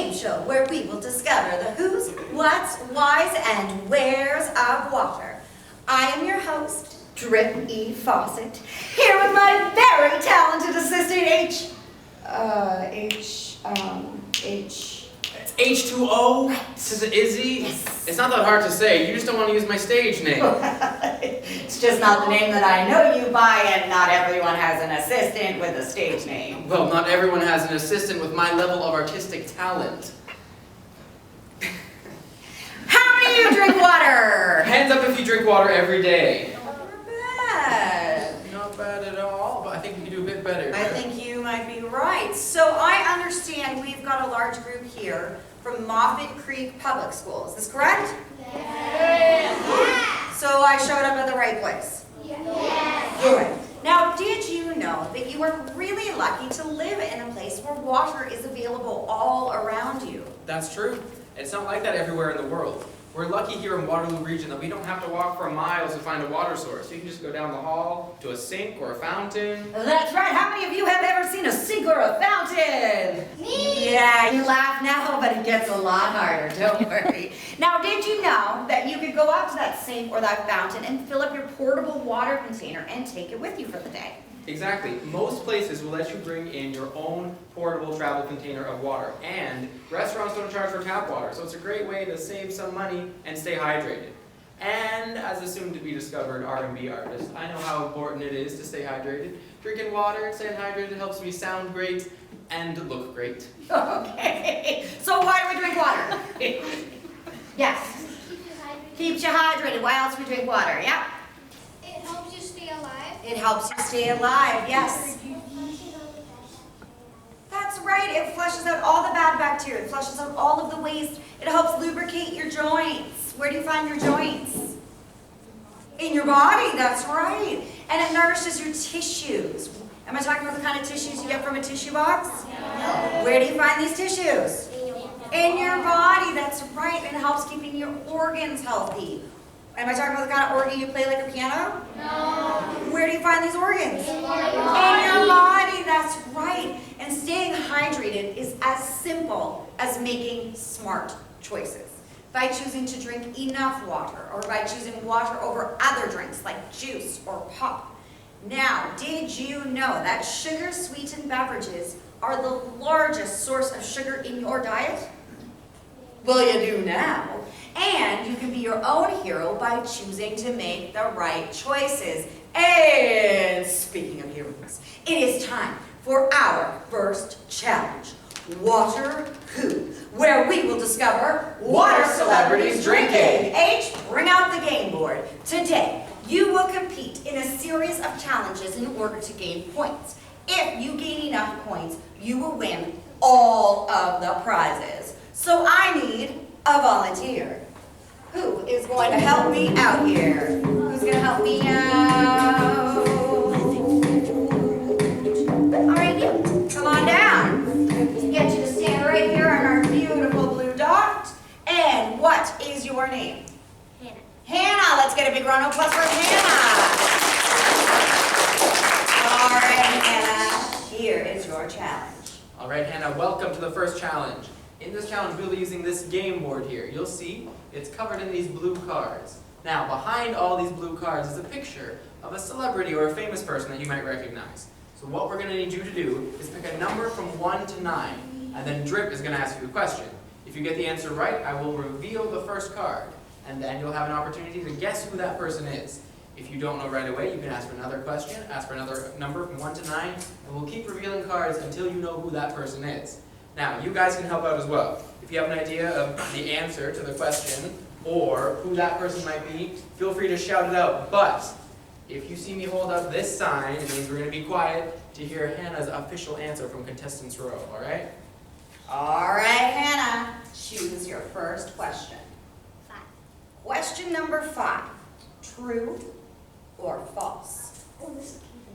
game show where we will discover the who's, what's, whys, and where's of water. I am your host, Drip E. Fawcett, here with my very talented assistant, It's H2O? Is it Izzy? Yes. It's not that hard to say. You just don't want to use my stage name. It's just not the name that I know you by, and not everyone has an assistant with a stage name. Well, not everyone has an assistant with my level of artistic talent. How many of you drink water? Hands up if you drink water every day. Not bad. Not bad at all, but I think we can do a bit better. I think you might be right. So I understand we've got a large group here from Moffat Creek Public School. Is this correct? Yes. So I showed up at the right place? Yes. Good. Now, did you know that you are really lucky to live in a place where water is available all around you? That's true. It's not like that everywhere in the world. We're lucky here in Waterloo Region that we don't have to walk for miles to find a water source. You can just go down the hall to a sink or a fountain. That's right. How many of you have ever seen a sink or a fountain? Me. Yeah, you laugh now, but it gets a lot harder, don't worry. Now, did you know that you could go up to that sink or that fountain and fill up your portable water container and take it with you for the day? Exactly. Most places will let you bring in your own portable travel container of water, and restaurants don't charge for tap water, so it's a great way to save some money and stay hydrated. And as a soon-to-be-discovered R&B artist, I know how important it is to stay hydrated. Drinking water and staying hydrated helps me sound great and look great. Okay, so why do we drink water? Yes, keeps you hydrated. Why else we drink water? Yeah. It helps you stay alive. It helps you stay alive, yes. That's right, it flushes out all the bad bacteria. It flushes out all of the waste. It helps lubricate your joints. Where do you find your joints? In your body, that's right. And it nourishes your tissues. Am I talking about the kind of tissues you get from a tissue box? No. Where do you find these tissues? In your body, that's right. It helps keeping your organs healthy. Am I talking about the kind of organ you play like a piano? No. Where do you find these organs? In your body, that's right. And staying hydrated is as simple as making smart choices. By choosing to drink enough water, or by choosing water over other drinks like juice or pop. Now, did you know that sugar-sweetened beverages are the largest source of sugar in your diet? Well, you do now. And you can be your own hero by choosing to make the right choices. And speaking of heroes, it is time for our first challenge, Water Who, where we will discover water celebrities drinking. H, bring out the game board. Today, you will compete in a series of challenges in order to gain points. If you gain enough points, you will win all of the prizes. So I need a volunteer. Who is going to help me out here? Who's going to help me out? All right, you. Come on down. Get you to stand right here on our beautiful blue dot. And what is your name? Hannah. Hannah. Let's get a big round of applause for Hannah. All right, Hannah. Here is your challenge. All right, Hannah, welcome to the first challenge. In this challenge, we'll be using this game board here. You'll see it's covered in these blue cards. Now, behind all these blue cards is a picture of a celebrity or a famous person that you might recognize. So what we're going to need you to do is pick a number from 1 to 9, and then Drip is going to ask you a question. If you get the answer right, I will reveal the first card, and then you'll have an opportunity to guess who that person is. If you don't know right away, you can ask for another question, ask for another number from 1 to 9, and we'll keep revealing cards until you know who that person is. Now, you guys can help out as well. If you have an idea of the answer to the question, or who that person might be, feel free to shout it out. But, if you see me hold up this sign, it means we're going to be quiet to hear Hannah's official answer from Contestants Row, alright? All right, Hannah. Choose your first question. 5. Question number 5. True or false?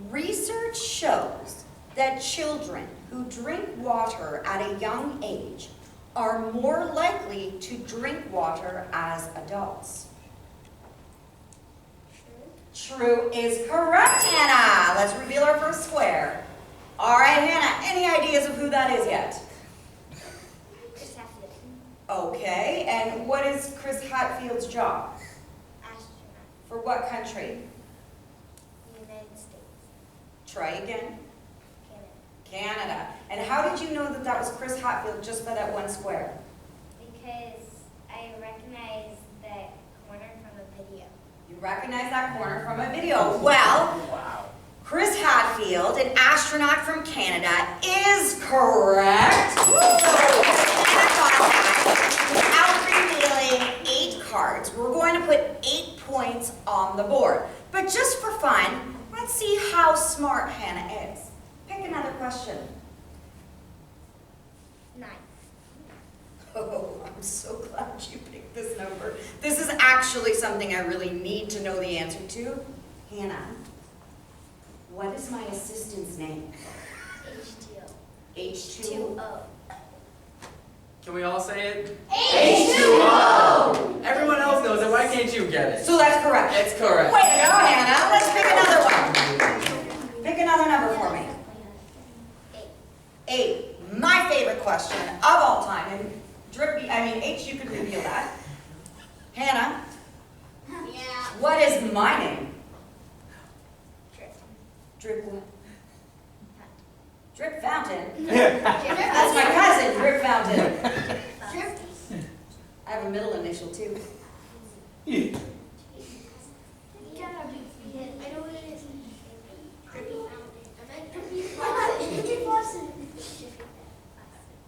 Research shows that children who drink water at a young age are more likely to drink water as adults. True is correct, Hannah. Let's reveal our first square. All right, Hannah, any ideas of who that is yet? Just have Okay, and what is Chris Hatfield's job? Astronaut. For what country? United States. Try again. Canada. Canada. And how did you know that that was Chris Hatfield just by that one square? Because I recognize the corner from a video. You recognize that corner from a video. Well, Wow. Chris Hatfield, an astronaut from Canada, is correct. Without revealing 8 cards, we're going to put 8 points on the board. But just for fun, let's see how smart Hannah is. Pick another question. 9. Oh, I'm so glad you picked this number. This is actually something I really need to know the answer to. Hannah, what is my assistant's name? H2O. H2O. 2O. Can we all say it? H2O! Everyone else knows it. Why can't you get it? So that's correct. It's correct. Way to go, Hannah. Let's pick another one. Pick another number for me. 8. 8. My favorite question of all time. And H, you could reveal that. Hannah, Yeah. what is my name? Drip. Drip what? Drip Fountain. That's That's my cousin, Drip Fountain. Drip. I have a middle initial too. I know what it is.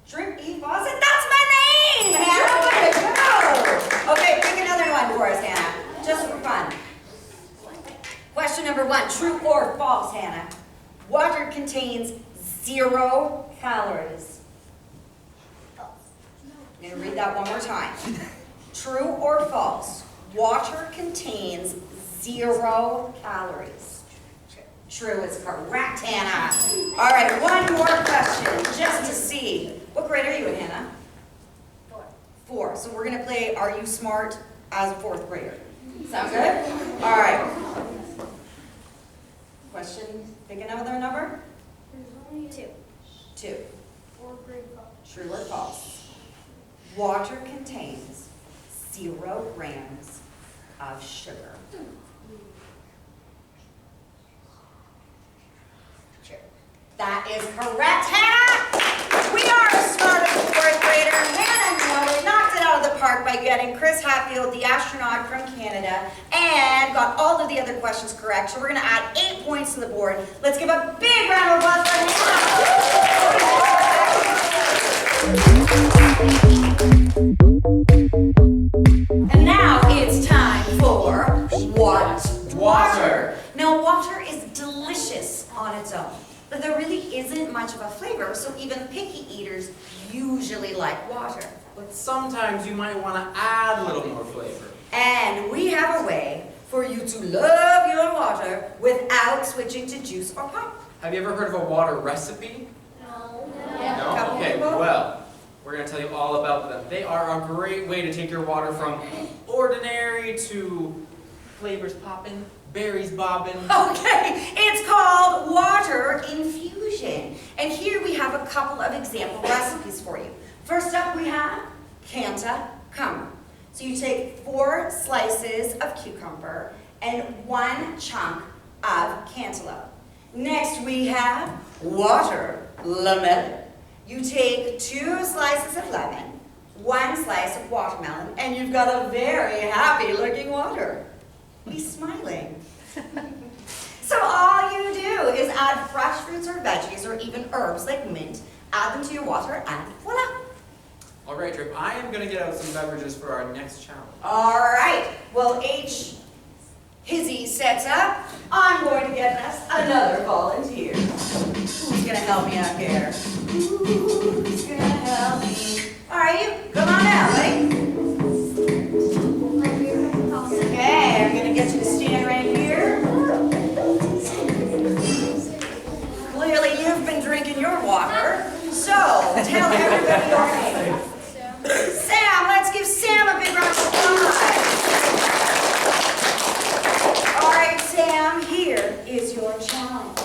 Drip E. Faucet, that's my name! Hannah, way to go! Okay, pick another one for us, Hannah, just for fun. Question number 1, true or false, Hannah? Water contains 0 calories. False. I'm going to read that one more time. True or false? Water contains 0 calories. True is correct, Hannah. All right, one more question, just to see. What grade are you in, Hannah? 4. 4. So we're going to play Are You Smart as a 4th grader. Sound good? All right. Question, pick another number. 2. 2. 4 grade false. True or false? Water contains 0 grams of sugar. True. That is correct, Hannah! We are as smart as a 4th grader. Hannah knocked it out of the park by getting Chris Hatfield, the astronaut from Canada, and got all of the other questions correct. So we're going to add 8 points to the board. Let's give a big round of applause for Hannah! And now it's time for What? Water. Now, water is delicious on its own, but there really isn't much of a flavor, so even picky eaters usually like water. But sometimes you might want to add a little more flavor. And we have a way for you to love your water without switching to juice or pop. Have you ever heard of a water recipe? No. No? Okay, well, we're going to tell you all about them. They are a great way to take your water from ordinary to flavors poppin', berries bobbin'. Okay, it's called water infusion. And here we have a couple of example recipes for you. First up we have cucumber. So you take 4 slices of cucumber and 1 chunk of cantaloupe. Next we have watermelon. You take 2 slices of lemon, 1 slice of watermelon, and you've got a very happy looking water. Be smiling. So all you do is add fresh fruits or veggies or even herbs like mint, add them to your water, and voila. All right, Drip, I am going to get out some beverages for our next challenge. All right, well, Hizzy sets up. I'm going to get us another volunteer. Who's going to help me out here? Who's going to help me? All right, you, come on out, right? Okay, I'm going to get you to stand right here. Clearly, you've been drinking your water, so tell everybody your name. Sam, let's give Sam a big round of applause. All right, Sam, here is your challenge.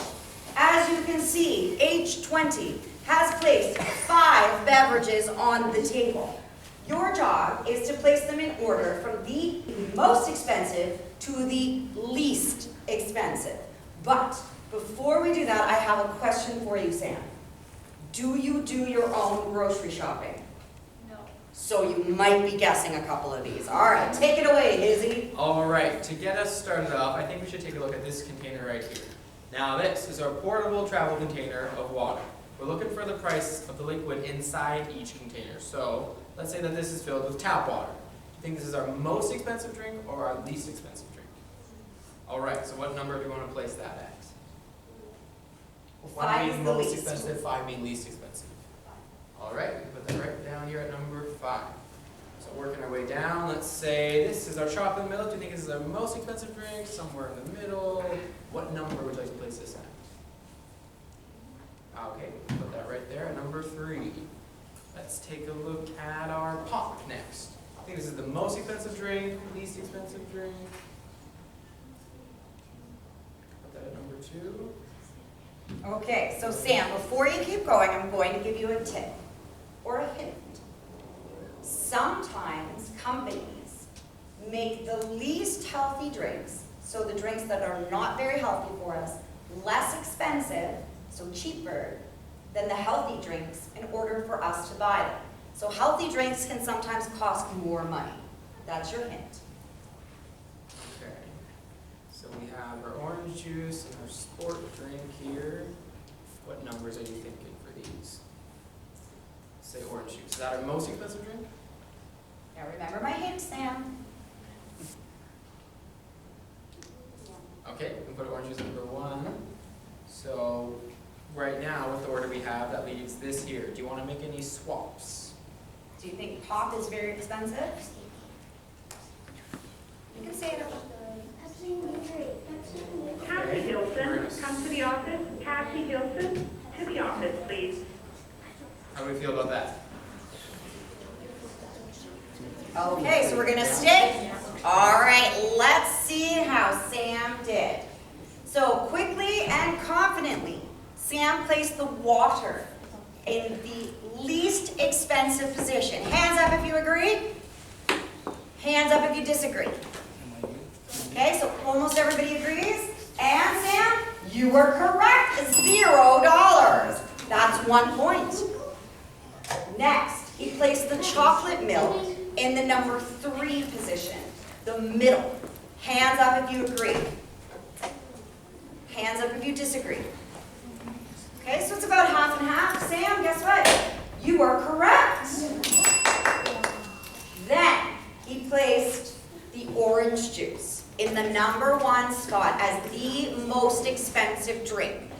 As you can see, H20 has placed 5 beverages on the table. Your job is to place them in order from the most expensive to the least expensive. But before we do that, I have a question for you, Sam. Do you do your own grocery shopping? No. So you might be guessing a couple of these. All right, take it away, Izzy. All right, to get us started off, I think we should take a look at this container right here. Now this is our portable travel container of water. We're looking for the price of the liquid inside each container. So let's say that this is filled with tap water. Do you think this is our most expensive drink or our least expensive drink? All right, so what number do you want to place that at? One 5 being is the most least. expensive, 5 being least expensive. All right, we put that right down here at number 5. So working our way down, let's say this is our chocolate milk. Do you think this is our most expensive drink? Somewhere in the middle. What number would you like to place this at? Okay, put that right there at number 3. Let's take a look at our pop next. I think this is the most expensive drink, least expensive drink. Put that at number 2. Okay, so Sam, before you keep going, I'm going to give you a tip or a hint. Sometimes companies make the least healthy drinks, so the drinks that are not very healthy for us, less expensive, so cheaper, than the healthy drinks in order for us to buy them. So healthy drinks can sometimes cost more money. That's your hint. Okay. So we have our orange juice and our sport drink here. What numbers are you thinking for these? Say orange juice. Is that our most expensive drink? Now remember my hint, Sam. Okay, we can put orange juice number 1. So right now, with the order we have, that leaves this here. Do you want to make any swaps? Do you think pop is very expensive? You can say it. Kathy Gilson, come to the office. Kathy Gilson, to the office, please. How do we feel about that? Okay, so we're gonna stick. All right, let's see how Sam did. So quickly and confidently, Sam placed the water in the least expensive position. Hands up if you agree. Hands up if you disagree. Okay, so almost everybody agrees. And Sam, you were correct, $0. That's 1 point. Next, he placed the chocolate milk in the number 3 position, the middle. Hands up if you agree. Hands up if you disagree. Okay, so it's about half and half. Sam, guess what? You are correct. Then he placed the orange juice in the number 1 spot as the most expensive drink.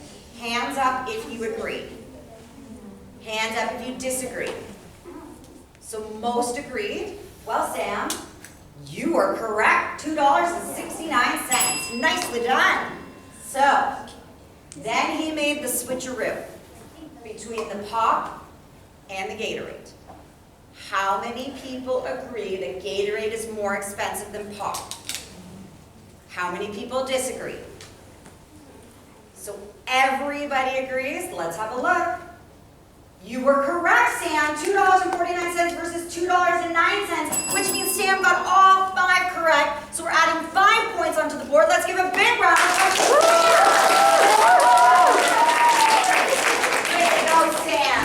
Hands up if you agree. Hands up if you disagree. So most agreed. Well, Sam, you are correct. $2.69. Nicely done. So, then he made the switcheroo between the pop and the Gatorade. How many people agree that Gatorade is more expensive than pop? How many people disagree? So everybody agrees. Let's have a look. You were correct, Sam. $2.49 versus $2.09, which means Sam got all 5 correct. So we're adding 5 points onto the board. Let's give a big round of applause. Way to go, Sam.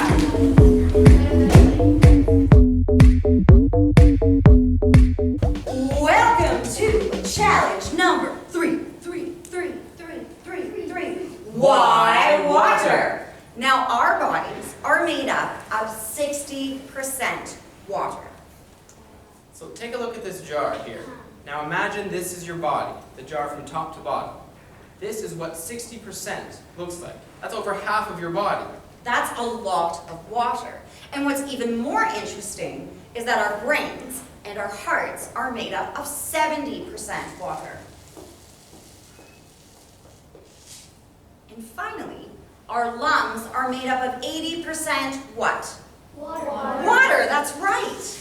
Welcome to challenge number 3. Why water? Now our bodies are made up of 60% water. So take a look at this jar here. Now imagine this is your body, the jar from top to bottom. This is what 60% looks like. That's over half of your body. That's a lot of water. And what's even more interesting is that our brains and our hearts are made up of 70% water. And finally, our lungs are made up of 80% what? Water. Water, that's right.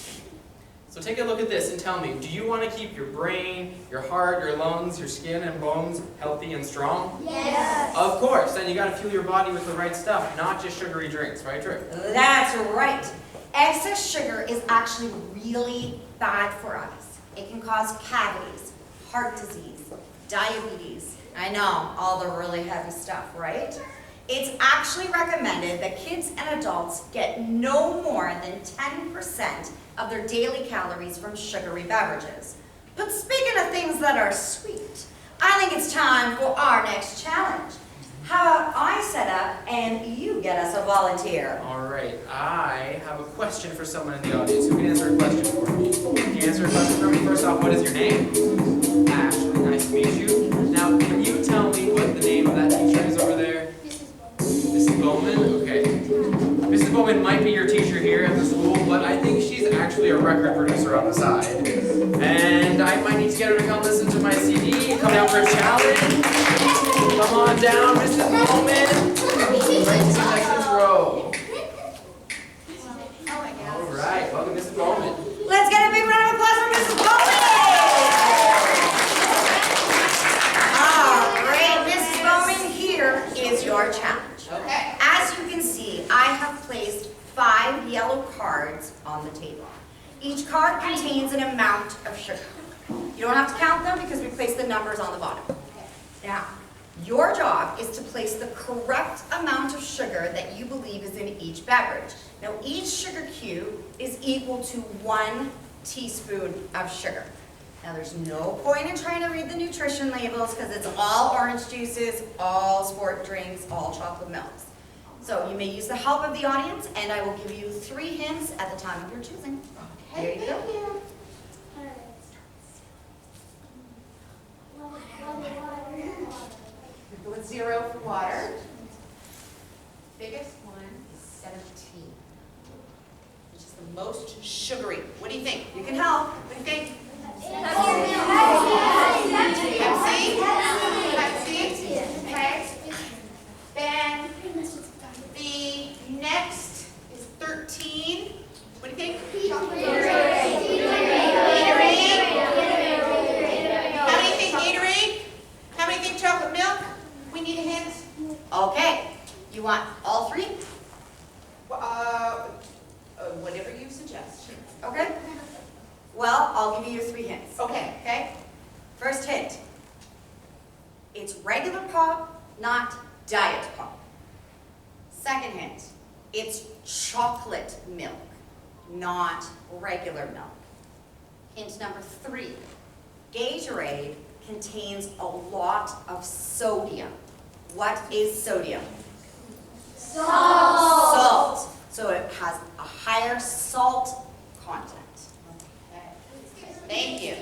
So take a look at this and tell me, do you want to keep your brain, your heart, your lungs, your skin and bones healthy and strong? Yes. Of course, then you got to fuel your body with the right stuff, not just sugary drinks, right, Trick? That's right. Excess sugar is actually really bad for us. It can cause cavities, heart disease, diabetes. I know, all the really heavy stuff, right? It's actually recommended that kids and adults get no more than 10% of their daily calories from sugary beverages. But speaking of things that are sweet, I think it's time for our next challenge. How about I set up and you get us a volunteer? All right, I have a question for someone in the audience. Who can answer a question for me? Can you answer a question for me? First off, what is your name? Ashley, nice to meet you. Now, can you tell me what the name of that teacher is over there? Mrs. Bowman? Okay. Mrs. Bowman might be your teacher here at the school, but I think she's actually a record producer on the side. And I might need to get her to come listen to my CD, come down for a challenge. Come on down, Mrs. Bowman. Right to the next row. All right, welcome, Mrs. Bowman. Let's get a big round of applause for Mrs. Bowman! All right, Mrs. Bowman, here is your challenge. Okay. As you can see, I have placed 5 yellow cards on the table. Each card contains an amount of sugar. You don't have to count them because we placed the numbers on the bottom. Now, your job is to place the correct amount of sugar that you believe is in each beverage. Now, each sugar cube is equal to 1 teaspoon of sugar. Now, there's no point in trying to read the nutrition labels because it's all orange juices, all sport drinks, all chocolate milks. So you may use the help of the audience, and I will give you 3 hints at the time of your choosing. Okay, Here you go. thank you. We'll go with 0 for water. Biggest one is 17, which is the most sugary. What do you think? You can help. What do you think? Pepsi? Okay. Then the next is 13. What do you think? Gatorade. How many think Gatorade? How many think chocolate milk? We need a hint. Okay. You want all 3? Whatever you suggest. Okay. Well, I'll give you your 3 hints. Okay. Okay. First hint. It's regular pop, not diet pop. Second hint. It's chocolate milk, not regular milk. Hint number 3. Gatorade contains a lot of sodium. What is sodium? Salt. So it has a higher salt content. Okay. Thank you.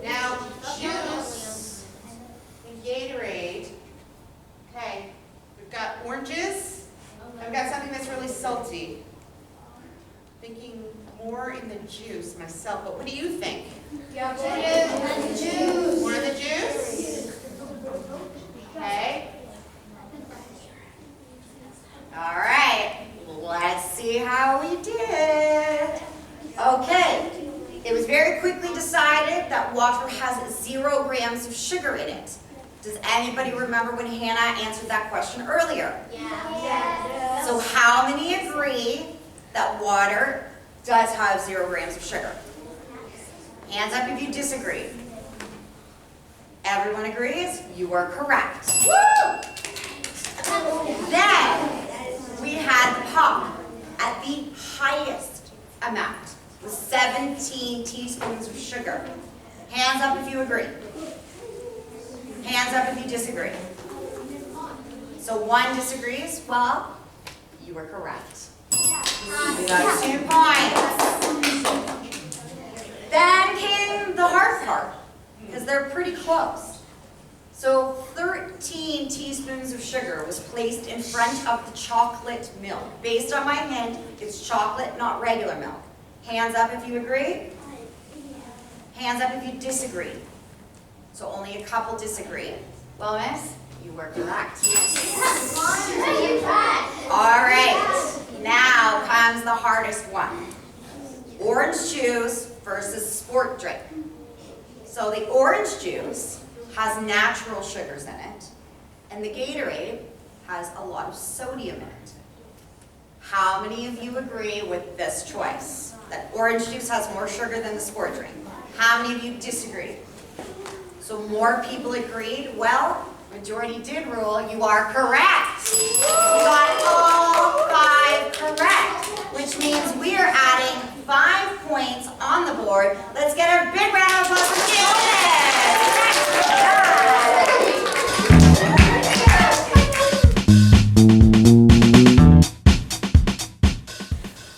Now, juice and Gatorade. Okay, we've got oranges. I've got something that's really salty. Thinking more in the juice myself, but what do you think? More in the juice? Okay. All right, let's see how we did. Okay, it was very quickly decided that water has 0 grams of sugar in it. Does anybody remember when Hannah answered that question earlier? Yeah. So how many agree that water does have 0 grams of sugar? Hands up if you disagree. Everyone agrees? You are correct. Woo! Then we had pop at the highest amount with 17 teaspoons of sugar. Hands up if you agree. Hands up if you disagree. So 1 disagrees. Well, you were correct. We got 2 points. Then came the hard part, because they're pretty close. So 13 teaspoons of sugar was placed in front of the chocolate milk. Based on my hint, it's chocolate, not regular milk. Hands up if you agree. Hands up if you disagree. So only a couple disagree. Well, miss, you were correct. All right, now comes the hardest one. Orange juice versus sport drink. So the orange juice has natural sugars in it, And the Gatorade has a lot of sodium in it. How many of you agree with this choice? That orange juice has more sugar than the sport drink? How many of you disagree? So more people agreed. Well, majority did rule. You are correct. You got all 5 correct, which means we are adding 5 points on the board. Let's get a big round of applause for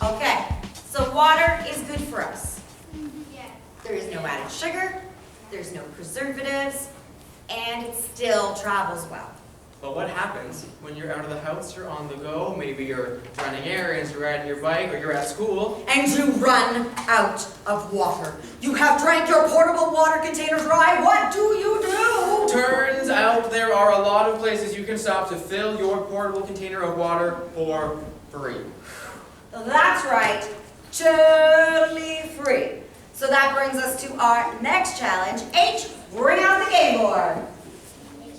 Okay, so water is good for us. There is no added sugar, there's no preservatives, and it still travels well. But what happens when you're out of the house, you're on the go, maybe you're running errands, you're riding your bike, or you're at school, And you run out of water. You have drank your portable water container dry. What do you do? turns out there are a lot of places you can stop to fill your portable container of water for free. That's right, totally free. So that brings us to our next challenge. H, bring out the game board.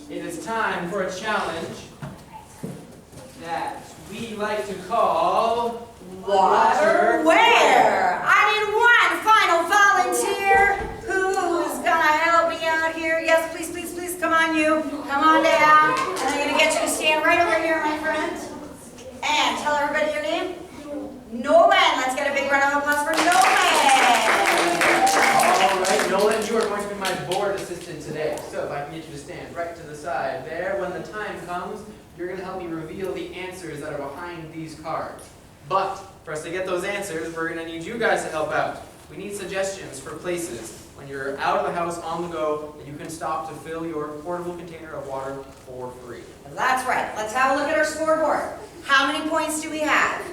It is time for a challenge that we like to call Water where? I need one final volunteer. Who's gonna help me out here? Yes, please, please, please, come on you. Come on down. And I'm gonna get you to stand right over here, my friend. And tell everybody your name. Nolan. Let's get a big round of applause for Nolan. All right, Nolan, you are going to be my board assistant today. So if I can get you to stand right to the side there, when the time comes, you're going to help me reveal the answers that are behind these cards. But for us to get those answers, we're going to need you guys to help out. We need suggestions for places when you're out of the house on the go that you can stop to fill your portable container of water for free. That's right. Let's have a look at our scoreboard. How many points do we have?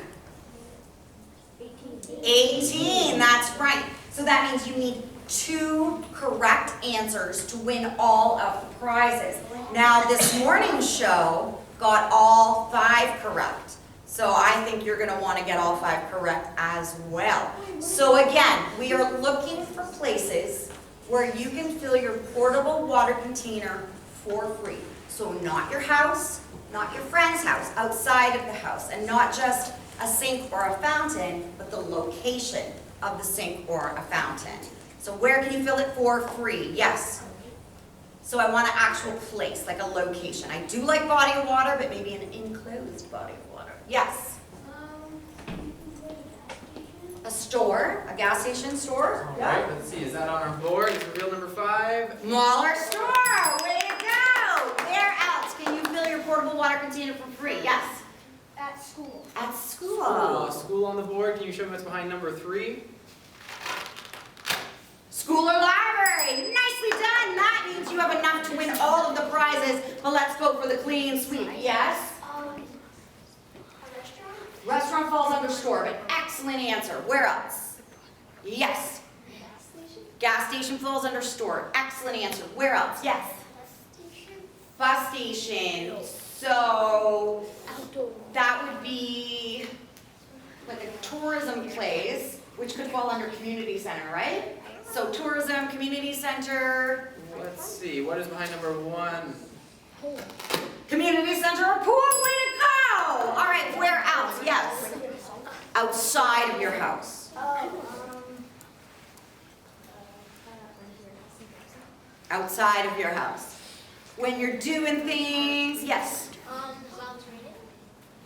18. That's right. So that means you need 2 correct answers to win all of the prizes. Now, this morning's show got all 5 correct. So I think you're going to want to get all 5 correct as well. So again, we are looking for places where you can fill your portable water container for free. So not your house, not your friend's house, outside of the house, and not just a sink or a fountain, but the location of the sink or a fountain. So where can you fill it for free? Yes. So I want an actual place, like a location. I do like body of water, but maybe an enclosed body of water. Yes. A store, a gas station store. All right, let's see. Is that on our board? Is reveal number 5? Smaller store. Way to go. Where else can you fill your portable water container for free? Yes. At school. At school. School on the board. Can you show me what's behind number 3? School or library. Nicely done. That means you have enough to win all of the prizes. But let's go for the clean sweep. Yes. A restaurant. Restaurant falls under store, but excellent answer. Where else? Yes. Gas station. Gas station falls under store. Excellent answer. Where else? Yes. Bus station. Bus station. So Outdoor. that would be like a tourism place, which could fall under community center, right? So tourism, community center, Let's see. What is behind number 1? community center or pool. Way to go! All right, where else? Yes. Outside of your house. Outside of your house. When you're doing things, yes.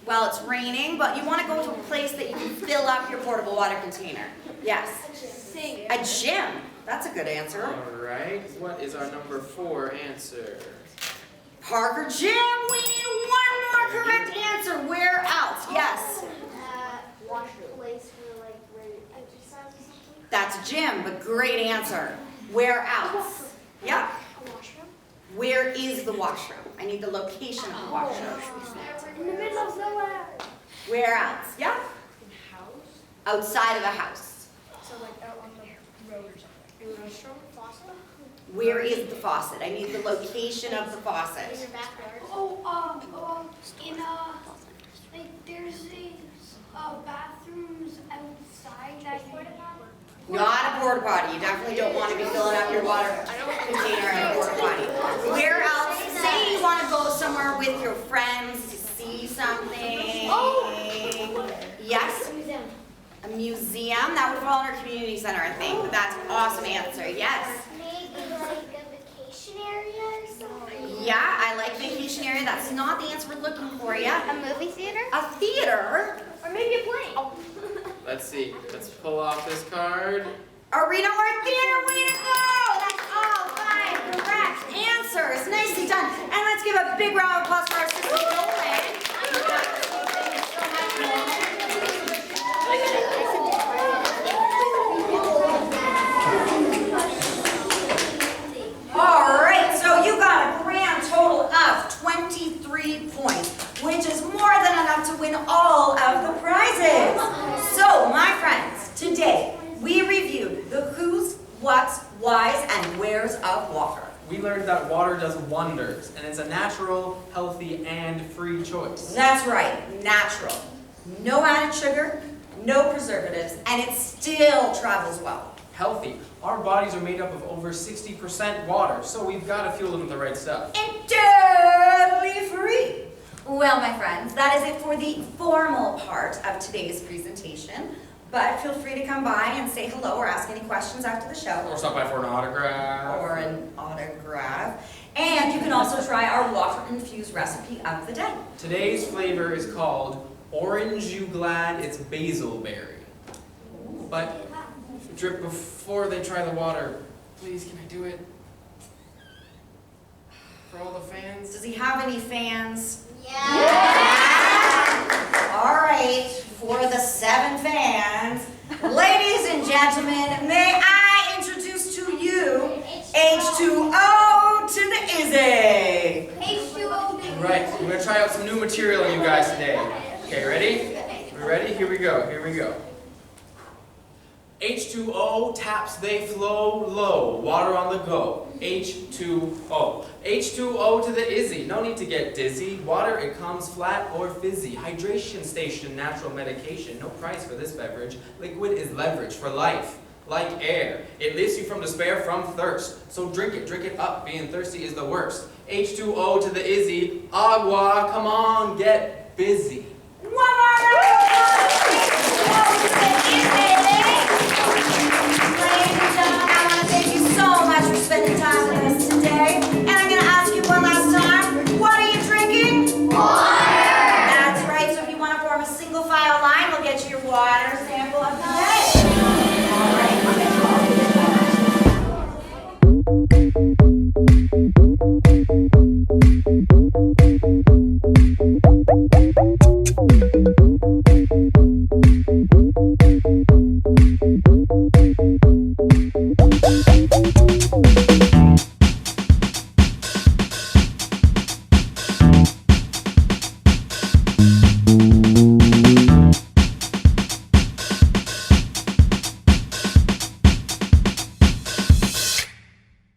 Well, it's raining, but you want to go to a place that you can fill up your portable water container. Yes. A gym. That's a good answer. All right. What is our number 4 answer? Park or gym. We need one more correct answer. Where else? Yes. Place for like exercise or something. That's a gym, but great answer. Where else? Yep. A washroom. Where is the washroom? I need the location of the washroom. In the middle of nowhere. Where else? Yep. House. Outside of the house. So like out on the road or something. A restaurant. Faucet. Where is the faucet? I need the location of the In faucet. your backyard. Like there's bathrooms outside that you Not a porta potty. You definitely don't want to be filling up your water container in a porta potty. Where else? Same you want to go somewhere with your friends to see something? Yes? A museum? That would fall in our community center, I think. But that's an awesome answer. Yes. Maybe like a vacation area or something? Yeah, I like vacation area. That's not the answer we're looking for yet. A movie theater? A theater? Or maybe a plane? Let's see. Let's pull off this card. Arena or theater? Way to go! That's all 5 correct answers. Nicely done. And let's give a big round of applause for our sister Nolan. All right, so you got a grand total of 23 points, which is more than enough to win all of the prizes. So, my friends, today we reviewed the who's, what's, why's, and where's of water. We learned that water does wonders, and it's a natural, healthy, and free choice. That's right, natural. No added sugar, no preservatives, and it still travels well. Healthy. Our bodies are made up of over 60% water, so we've got to fuel them with the right stuff. And totally free. Well, my friends, that is it for the formal part of today's presentation. But feel free to come by and say hello or ask any questions after the show. Or stop by for an autograph. Or an autograph. And you can also try our water-infused recipe of the day. Today's flavor is called Orange You Glad It's Basil Berry. But, Drip, before they try the water, please, can I do it? For all the fans? Does he have any fans? Yeah. All right, for the 7 fans, ladies and gentlemen, may I introduce to you H2O to the Izzy. H2O. Right, we're going to try out some new material on you guys today. Okay, ready? We ready? Here we go, here we go. H2O, taps they flow low, water on the go. H2O. H2O to the Izzy, no need to get dizzy. Water, it comes flat or fizzy. Hydration station, natural medication. No price for this beverage. Liquid is leverage for life, like air. It lifts you from despair, from thirst. So drink it up. Being thirsty is the worst. H2O to the Izzy, agua, come on, get busy. One more round of applause. H2O to the Izzy. Ladies and gentlemen, I want to thank you so much for spending time with us today. And I'm going to ask you one last time, what are you drinking? Water! That's right, so if you want to form a single file line, we'll get you your water.